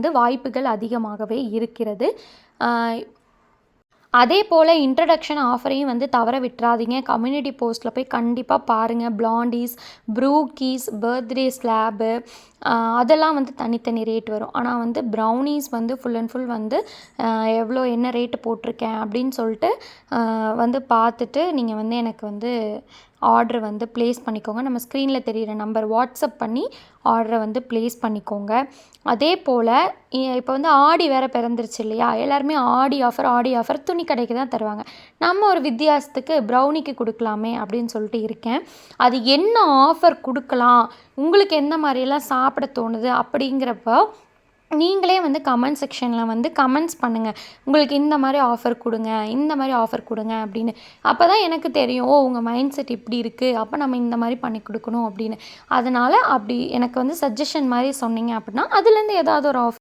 வந்து வாய்ப்புகள் அதிகமாகவே இருக்கிறது. அதே போல் இன்ட்ரடக்ஷன் ஆஃபரையும் வந்து தவற விட்டுறாதீங்க. கம்யூனிட்டி போஸ்ட்டில் போய் கண்டிப்பாக பாருங்கள். பிளாண்டீஸ், ப்ரூக்கீஸ், பர்த்டே ஸ்லாபு அதெல்லாம் வந்து தனித்தனி ரேட் வரும். ஆனால் வந்து ப்ரௌனீஸ் வந்து ஃபுல் அண்ட் ஃபுல் வந்து எவ்வளோ என்ன ரேட்டு போட்டிருக்கேன் அப்படின்னு சொல்லிட்டு வந்து பார்த்துட்டு நீங்கள் வந்து எனக்கு வந்து ஆர்டரை வந்து ப்ளேஸ் பண்ணிக்கோங்க. நம்ம ஸ்க்ரீனில் தெரிகிற நம்பர் வாட்ஸ்அப் பண்ணி ஆர்டரை வந்து ப்ளேஸ் பண்ணிக்கோங்க. அதே போல் இப்போ வந்து ஆடி வேறு பிறந்துருச்சு இல்லையா? எல்லாருமே ஆடி ஆஃபர் துணி கடைக்கு தான் தருவாங்க. நம்ம ஒரு வித்தியாசத்துக்கு ப்ரௌனிக்கு கொடுக்கலாமே அப்படின்னு சொல்லிட்டு இருக்கேன். அது என்ன ஆஃபர் கொடுக்கலாம், உங்களுக்கு எந்த மாதிரியெல்லாம் சாப்பிட தோணுது அப்படிங்கிறப்போ நீங்களே வந்து கமெண்ட் செக்ஷனில் வந்து கமெண்ட்ஸ் பண்ணுங்கள். உங்களுக்கு இந்த மாதிரி ஆஃபர் கொடுங்க, இந்த மாதிரி ஆஃபர் கொடுங்க அப்படின்னு. அப்போ தான் எனக்கு தெரியும், ஓ உங்கள் மைண்ட் செட் இப்படி இருக்குது, அப்போ நம்ம இந்த மாதிரி பண்ணி கொடுக்கணும் அப்படின்னு. அதனால் அப்படி எனக்கு வந்து சஜஷன் மாதிரி சொன்னீங்க அப்படின்னா அதுலேருந்து ஏதாவது ஒரு ஆஃபர்